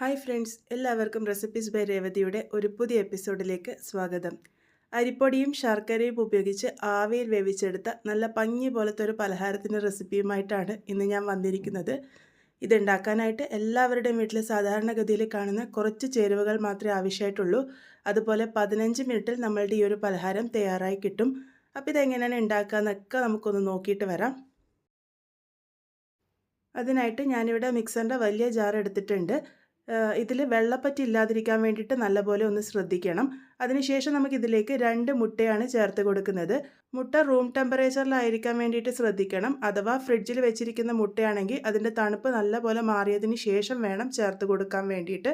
Hi friends, എല്ലാവർക്കും recipes by രേവതിയുടെ ഒരു പുതിയ എപ്പിസോഡിലേക്ക് സ്വാഗതം. അരിപ്പൊടിയും ശർക്കരയും ഉപയോഗിച്ച് ആവിയിൽ വേവിച്ചെടുത്ത നല്ല പഞ്ഞി പോലത്തെ ഒരു പലഹാരത്തിൻ്റെ റെസിപ്പിയുമായിട്ടാണ് ഇന്ന് ഞാൻ വന്നിരിക്കുന്നത്. ഇതുണ്ടാക്കാനായിട്ട് എല്ലാവരുടെയും വീട്ടിൽ സാധാരണഗതിയിൽ കാണുന്ന കുറച്ച് ചേരുവകൾ മാത്രമേ ആവശ്യമായിട്ടുള്ളൂ. അതുപോലെ 15 മിനിറ്റിൽ നമ്മളുടെ ഈ ഒരു പലഹാരം തയ്യാറായി കിട്ടും. അപ്പോൾ ഇതെങ്ങനെയാണ് ഉണ്ടാക്കുകയെന്നൊക്കെ നമുക്കൊന്ന് നോക്കിയിട്ട് വരാം. അതിനായിട്ട് ഞാനിവിടെ മിക്സറിൻ്റെ വലിയ ജാർ എടുത്തിട്ടുണ്ട്. ഇതിൽ വെള്ളപ്പറ്റി ഇല്ലാതിരിക്കാൻ വേണ്ടിയിട്ട് നല്ലപോലെ ഒന്ന് ശ്രദ്ധിക്കണം. അതിനുശേഷം നമുക്കിതിലേക്ക് 2 മുട്ടയാണ് ചേർത്ത് കൊടുക്കുന്നത്. മുട്ട റൂം ടെമ്പറേച്ചറിലായിരിക്കാൻ വേണ്ടിയിട്ട് ശ്രദ്ധിക്കണം. അഥവാ ഫ്രിഡ്ജിൽ വെച്ചിരിക്കുന്ന മുട്ടയാണെങ്കിൽ അതിൻ്റെ തണുപ്പ് നല്ലപോലെ മാറിയതിന് ശേഷം വേണം ചേർത്ത് കൊടുക്കാൻ വേണ്ടിയിട്ട്.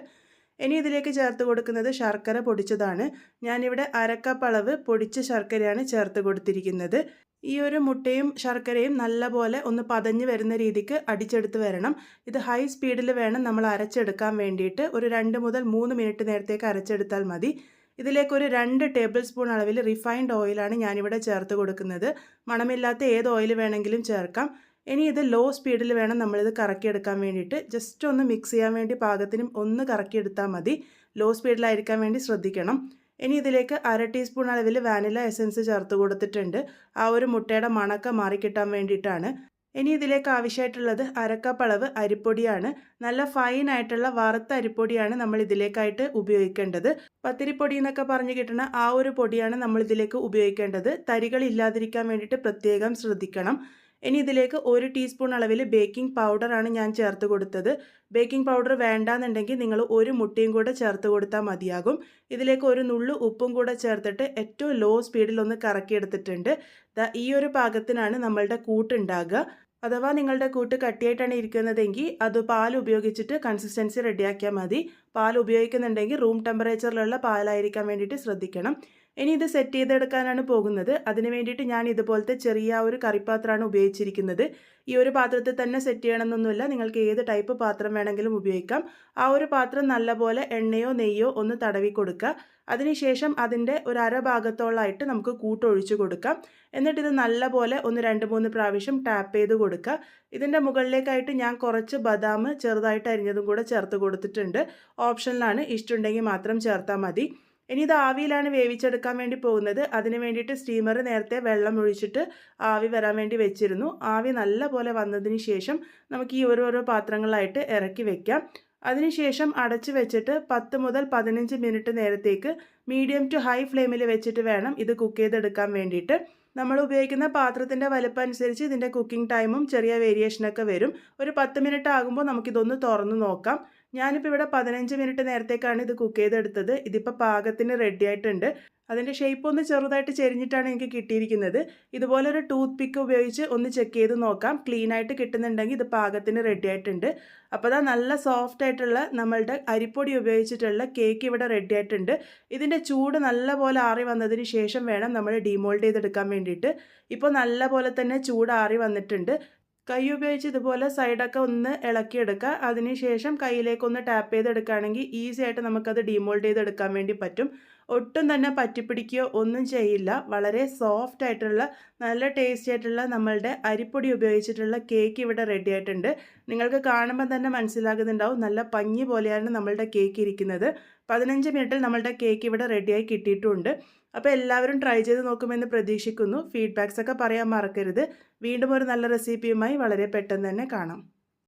ഇനി ഇതിലേക്ക് ചേർത്ത് കൊടുക്കുന്നത് ശർക്കര പൊടിച്ചതാണ്. ഞാനിവിടെ 1/2 കപ്പ് അളവ് പൊടിച്ച ശർക്കരയാണ് ചേർത്ത് കൊടുത്തിരിക്കുന്നത്. ഈ ഒരു മുട്ടയും ശർക്കരയും നല്ലപോലെ ഒന്ന് പതഞ്ഞ് വരുന്ന രീതിക്ക് അടിച്ചെടുത്ത് വരണം. ഇത് ഹൈ സ്പീഡിൽ വേണം നമ്മൾ അരച്ചെടുക്കാൻ വേണ്ടിയിട്ട്. ഒരു 2 മുതൽ 3 മിനിറ്റ് നേരത്തേക്ക് അരച്ചെടുത്താൽ മതി. ഇതിലേക്ക് ഒരു 2 ടേബിൾ സ്പൂൺ അളവിൽ റിഫൈൻഡ് ഓയിലാണ് ഞാനിവിടെ ചേർത്ത് കൊടുക്കുന്നത്. മണമില്ലാത്ത ഏത് ഓയിൽ വേണമെങ്കിലും ചേർക്കാം. ഇനി ഇത് ലോ സ്പീഡിൽ വേണം നമ്മളിത് കറക്കിയെടുക്കാൻ വേണ്ടിയിട്ട്. ജസ്റ്റ് ഒന്ന് മിക്സ് ചെയ്യാൻ വേണ്ടി പാകത്തിനും ഒന്ന് കറക്കിയെടുത്താൽ മതി. ലോ സ്പീഡിലായിരിക്കാൻ വേണ്ടി ശ്രദ്ധിക്കണം. ഇനി ഇതിലേക്ക് 1/2 ടീസ്പൂൺ അളവിൽ വാനില എസൻസ് ചേർത്ത് കൊടുത്തിട്ടുണ്ട്. ആ ഒരു മുട്ടയുടെ മണക്ക മാറിക്കിട്ടാൻ വേണ്ടിയിട്ടാണ്. ഇനി ഇതിലേക്ക് ആവശ്യമായിട്ടുള്ളത് 1/2 കപ്പ് അളവ് അരിപ്പൊടിയാണ്. നല്ല ഫൈനായിട്ടുള്ള വറുത്ത അരിപ്പൊടിയാണ് നമ്മൾ ഇതിലേക്കായിട്ട് ഉപയോഗിക്കേണ്ടത്. പത്തിരിപ്പൊടി എന്നൊക്കെ പറഞ്ഞ് കിട്ടുന്ന ആ ഒരു പൊടിയാണ് നമ്മൾ ഇതിലേക്ക് ഉപയോഗിക്കേണ്ടത്. തരികൾ ഇല്ലാതിരിക്കാൻ വേണ്ടിയിട്ട് പ്രത്യേകം ശ്രദ്ധിക്കണം. ഇനി ഇതിലേക്ക് 1 ടീസ്പൂൺ അളവിൽ ബേക്കിംഗ് പൗഡറാണ് ഞാൻ ചേർത്ത് കൊടുത്തത്. ബേക്കിംഗ് പൗഡർ വേണ്ടാന്നുണ്ടെങ്കിൽ നിങ്ങൾ 1 മുട്ടയും കൂടെ ചേർത്ത് കൊടുത്താൽ മതിയാകും. ഇതിലേക്ക് ഒരു നുള്ളു ഉപ്പും കൂടെ ചേർത്തിട്ട് ഏറ്റവും ലോ സ്പീഡിൽ ഒന്ന് കറക്കിയെടുത്തിട്ടുണ്ട്. ഈ ഒരു പാകത്തിനാണ് നമ്മളുടെ കൂട്ടുണ്ടാകുക. അഥവാ നിങ്ങളുടെ കൂട്ട് കട്ടിയായിട്ടാണ് ഇരിക്കുന്നതെങ്കിൽ അത് പാൽ ഉപയോഗിച്ചിട്ട് കൺസിസ്റ്റൻസി റെഡിയാക്കിയാൽ മതി. പാൽ ഉപയോഗിക്കുന്നുണ്ടെങ്കിൽ റൂം ടെമ്പറേച്ചറിലുള്ള പാലായിരിക്കാൻ വേണ്ടിയിട്ട് ശ്രദ്ധിക്കണം. ഇനി ഇത് സെറ്റ് ചെയ്തെടുക്കാനാണ് പോകുന്നത്. അതിന് വേണ്ടിയിട്ട് ഞാൻ ഇതുപോലത്തെ ചെറിയ ഒരു കറിപ്പാത്രമാണ് ഉപയോഗിച്ചിരിക്കുന്നത്. ഈ ഒരു പാത്രത്തിൽ തന്നെ സെറ്റ് ചെയ്യണമെന്നൊന്നുമില്ല. നിങ്ങൾക്ക് ഏത് ടൈപ്പ് പാത്രം വേണമെങ്കിലും ഉപയോഗിക്കാം. ആ ഒരു പാത്രം നല്ലപോലെ എണ്ണയോ നെയ്യോ ഒന്ന് തടവി കൊടുക്കുക. അതിനുശേഷം അതിൻ്റെ ഒരു അരഭാഗത്തോളമായിട്ട് നമുക്ക് കൂട്ടൊഴിച്ച് കൊടുക്കാം. എന്നിട്ട് ഇത് നല്ലപോലെ ഒന്ന് 2-3 പ്രാവശ്യം ടാപ്പ് ചെയ്ത് കൊടുക്കുക. ഇതിൻ്റെ മുകളിലേക്കായിട്ട് ഞാൻ കുറച്ച് ബദാം ചെറുതായിട്ട് അരിഞ്ഞതും കൂടെ ചേർത്ത് കൊടുത്തിട്ടുണ്ട്. ഓപ്ഷനിലാണ്, ഇഷ്ടമുണ്ടെങ്കിൽ മാത്രം ചേർത്താൽ മതി. ഇനി ഇത് ആവിയിലാണ് വേവിച്ചെടുക്കാൻ വേണ്ടി പോകുന്നത്. അതിന് വേണ്ടിയിട്ട് സ്റ്റീമർ നേരത്തെ വെള്ളം ഒഴിച്ചിട്ട് ആവി വരാൻ വേണ്ടി വെച്ചിരുന്നു. ആവി നല്ല പോലെ വന്നതിന് ശേഷം നമുക്ക് ഈ ഓരോരോ പാത്രങ്ങളായിട്ട് ഇറക്കി വെക്കാം. അതിനുശേഷം അടച്ച് വെച്ചിട്ട് 10 മുതൽ 15 മിനിറ്റ് നേരത്തേക്ക് മീഡിയം ടു ഹൈ ഫ്ലെയിമിൽ വെച്ചിട്ട് വേണം ഇത് കുക്ക് ചെയ്തെടുക്കാൻ വേണ്ടിയിട്ട്. നമ്മൾ ഉപയോഗിക്കുന്ന പാത്രത്തിൻ്റെ വലുപ്പം അനുസരിച്ച് ഇതിൻ്റെ കുക്കിംഗ് ടൈമും ചെറിയ വേരിയേഷനൊക്കെ വരും. ഒരു 10 മിനിറ്റ് ആകുമ്പോൾ നമുക്കിതൊന്ന് തുറന്ന് നോക്കാം. ഞാനിപ്പോൾ ഇവിടെ 15 മിനിറ്റ് നേരത്തേക്കാണ് ഇത് കുക്ക് ചെയ്തെടുത്തത്. ഇതിപ്പോൾ പാകത്തിന് റെഡി ആയിട്ടുണ്ട്. അതിൻ്റെ ഷേപ്പ് ഒന്ന് ചെറുതായിട്ട് ചെരിഞ്ഞിട്ടാണ് എനിക്ക് കിട്ടിയിരിക്കുന്നത്. ഇതുപോലെ ഒരു ടൂത്ത് പിക്ക് ഉപയോഗിച്ച് ഒന്ന് ചെക്ക് ചെയ്ത് നോക്കാം. ക്ലീൻ ആയിട്ട് കിട്ടുന്നുണ്ടെങ്കിൽ ഇത് പാകത്തിന് റെഡി ആയിട്ടുണ്ട്. അപ്പോൾ അതാ നല്ല സോഫ്റ്റ് ആയിട്ടുള്ള നമ്മളുടെ അരിപ്പൊടി ഉപയോഗിച്ചിട്ടുള്ള കേക്ക് ഇവിടെ റെഡി ആയിട്ടുണ്ട്. ഇതിൻ്റെ ചൂട് നല്ലപോലെ ആറി വന്നതിന് ശേഷം വേണം നമ്മൾ ഡീമോൾഡ് ചെയ്തെടുക്കാൻ വേണ്ടിയിട്ട്. ഇപ്പോൾ നല്ലപോലെ തന്നെ ചൂടാറി വന്നിട്ടുണ്ട്. കൈ ഉപയോഗിച്ച് ഇതുപോലെ സൈഡൊക്കെ ഒന്ന് ഇളക്കിയെടുക്കുക. അതിനുശേഷം കയ്യിലേക്കൊന്ന് ടാപ്പ് ചെയ്തെടുക്കുകയാണെങ്കിൽ ഈസി ആയിട്ട് നമുക്കത് ഡീമോൾഡ് ചെയ്തെടുക്കാൻ വേണ്ടി പറ്റും. ഒട്ടും തന്നെ പറ്റിപ്പിടിക്കുകയോ ഒന്നും ചെയ്യില്ല. വളരെ സോഫ്റ്റ് ആയിട്ടുള്ള നല്ല ടേസ്റ്റി ആയിട്ടുള്ള നമ്മളുടെ അരിപ്പൊടി ഉപയോഗിച്ചിട്ടുള്ള കേക്ക് ഇവിടെ റെഡി ആയിട്ടുണ്ട്. നിങ്ങൾക്ക് കാണുമ്പോൾ തന്നെ മനസ്സിലാകുന്നുണ്ടാവും നല്ല പഞ്ഞി പോലെയാണ് നമ്മളുടെ കേക്ക് ഇരിക്കുന്നത്. 15 മിനിറ്റിൽ നമ്മളുടെ കേക്ക് ഇവിടെ റെഡിയായി കിട്ടിയിട്ടുമുണ്ട്. അപ്പോൾ എല്ലാവരും ട്രൈ ചെയ്ത് നോക്കുമെന്ന് പ്രതീക്ഷിക്കുന്നു. ഫീഡ്ബാക്സ് ഒക്കെ പറയാൻ മറക്കരുത്. വീണ്ടും ഒരു നല്ല റെസിപ്പിയുമായി വളരെ പെട്ടെന്ന് തന്നെ കാണാം.